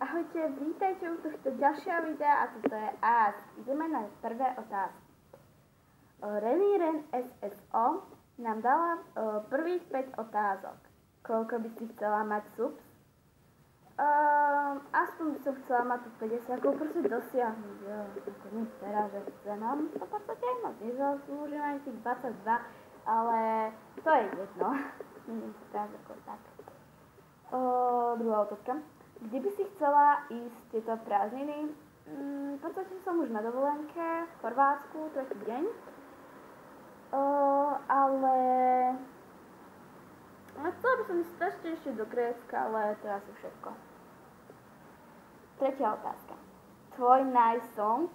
Ahojte, vítajte u tohto ďalšieho videa a toto je Ask. Ideme na prvé otázky. Ren SSO nám dala prvých 5 otázok. Koľko by si chcela mať subs? Aspoň by som chcela mať tu 50, ako proste dosiahnuť. Jo, ako nie teraz, že chcem. To v podstate aj moc nezaslúžim ani tých 22, ale to je jedno. Nie si teraz ako tak. Druhá otázka. Kde by si chcela ísť tieto prázdniny? V podstate som už na dovolenke v Chorvátsku, tretí deň. Ale chcela by som ísť strašne ešte do Grécka, ale to je asi všetko. Tretia otázka. Tvoj nice song?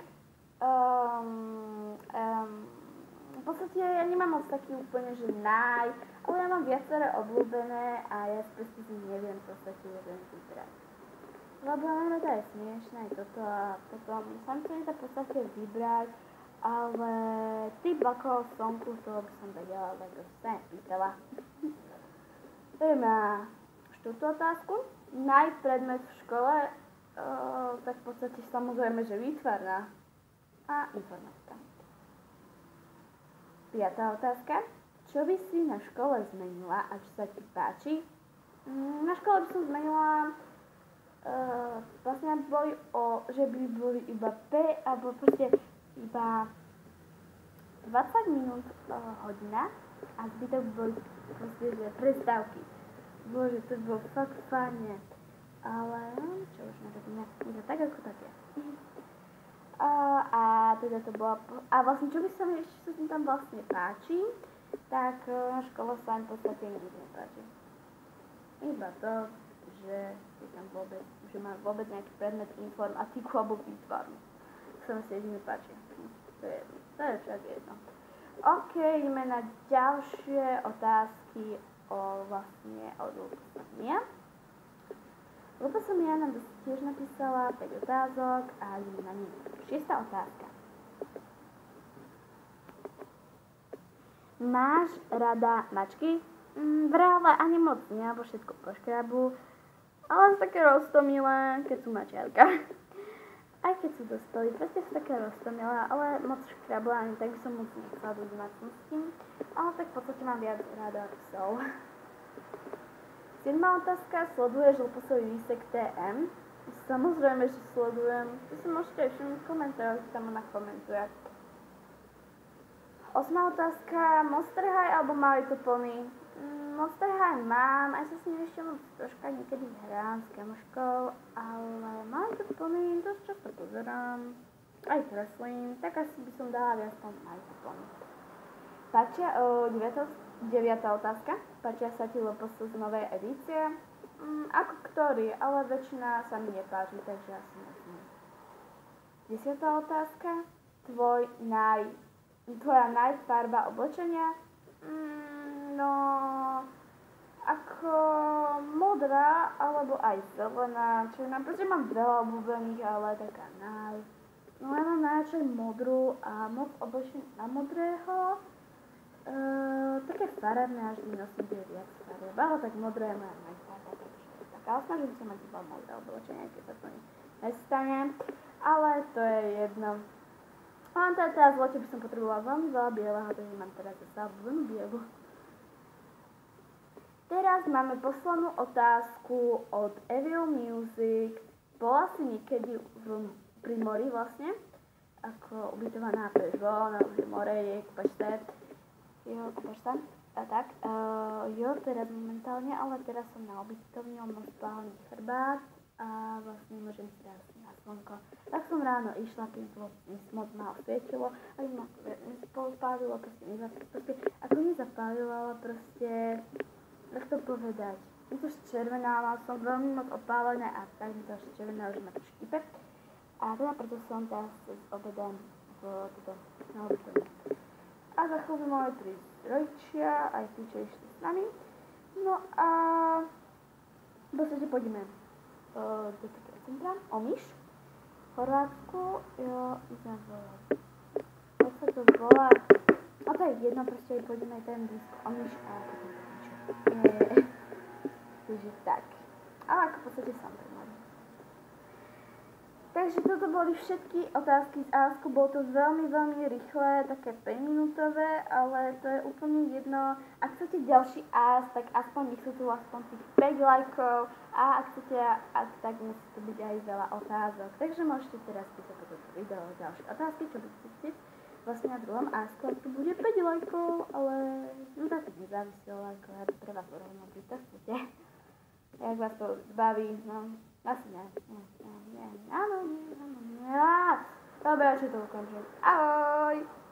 V podstate ja nemám moc taký úplne, že ale ja mám viaceré obľúbené a ja proste si neviem v podstate jeden vybrať. Lebo rada je smiešné aj toto a potom sa mi to nedá v podstate vybrať, ale typ ako songu toho by som vedela, lebo sa nepýtala. Ideme na štvrtú otázku. Predmet v škole, tak v podstate samozrejme, že výtvarná a informatika. Piatá otázka. Čo by si na škole zmenila a čo sa ti páči? Na škole by som zmenila vlastne že by boli iba P alebo proste iba 20 minút hodina a zbytok boli proste, že prestávky. Bože, to bolo fakt fajne. Ale čo už nerobíme, je to tak ako také. A teda to bola, a vlastne čo by sa mi ešte tam vlastne páči, tak na škole sa mi v podstate nič nepáči. Iba to, že má vôbec nejaký predmet informatiku alebo výtvarnú. To sa mi si jedine páči. To je však jedno. OK, ideme na ďalšie otázky od Lupasomia. Lupasomia nám tiež napísala 5 otázok a ideme na ne. 6. otázka. Máš rada mačky? V reále ani moc nie, alebo všetko poškrabu, ale sú také roztomilé, keď sú mačiatka. Aj keď sú dospelí, proste sú také roztomilé, ale moc škrabu ani tak by som moc nechcela do domácnosti, ale tak v podstate mám viac rada psov. 7. otázka. Sleduješ Lupasový výsek TM? Samozrejme, že sledujem. To si môžete aj všimnúť v komentároch, že tam ona komentuje. 8. otázka. Monster High alebo My Little Pony? Monster High mám, aj sa s ním ešte troška niekedy hrám s kamoškou, ale My Little Pony dosť často pozerám. Aj kreslím, tak asi by som dala viac tom My Little Pony. 9. otázka. Páčia sa ti Lupasov z novej edície? Ako ktorý, ale väčšina sa mi nepáči, takže asi nesmím. 10. otázka. Tvoja farba oblečenia? No, ako modrá, alebo aj zelená, černá. Pretože mám veľa obľúbených, ale taká No ja mám najradšej modrú a moc oblečený na modrého. Také farebné, až mi nosím tie viac farieb, ale tak modré je moja najfarba, takže tak. Ale snažím sa mať iba modré oblečenie, keď sa to nestane, ale to je jedno. Mám teraz v lete by som potrebovala veľmi veľa bieleho, takže mám teraz zase veľmi bielu. Teraz máme poslednú otázku od Evil Music. Bola si niekedy pri mori vlastne, ako ubytovaná Peugeot, no že more je, kúpaš sa, a tak. Jo, teraz momentálne, ale teraz som na ubytovni, mám spálny chrbát a vlastne môžem si dať na slnko. Tak som ráno išla, keď moc málo svietilo, a ma spálilo, proste ako nezapálilo, ale proste, tak to povedať. Je to červená, som veľmi moc opálená a tak mi to červená už ma to štípe. A teda preto som teraz s obedom na ubytovni. A za chvíľu máme prísť rodičia, aj tí, čo išli s nami. No a v podstate pôjdeme do takého centra, Omiš, v Chorvátsku, jak sa to volá, no to je jedno, proste pôjdeme aj tam blízko Omiš a potom takže tak, ale ako v podstate som pri mori. Takže toto boli všetky otázky z ASK. Bolo to veľmi, veľmi rýchle, také 5-minútové, ale to je úplne jedno. Ak chcete ďalší AS, tak aspoň nech sú tu aspoň tých 5 lajkov a ak chcete, tak musí to byť aj veľa otázok. Takže môžete teraz písať toto video ďalšie otázky, čo by ste chcieť. Vlastne na druhom ASK tu bude 5 lajkov, ale no tak nezávisí o lajkov, ja to pre vás urovnám, keď to chcete. Jak vás to baví, no. Asi nie. Áno, nie. Dobre, že to ukončím. Ahoj!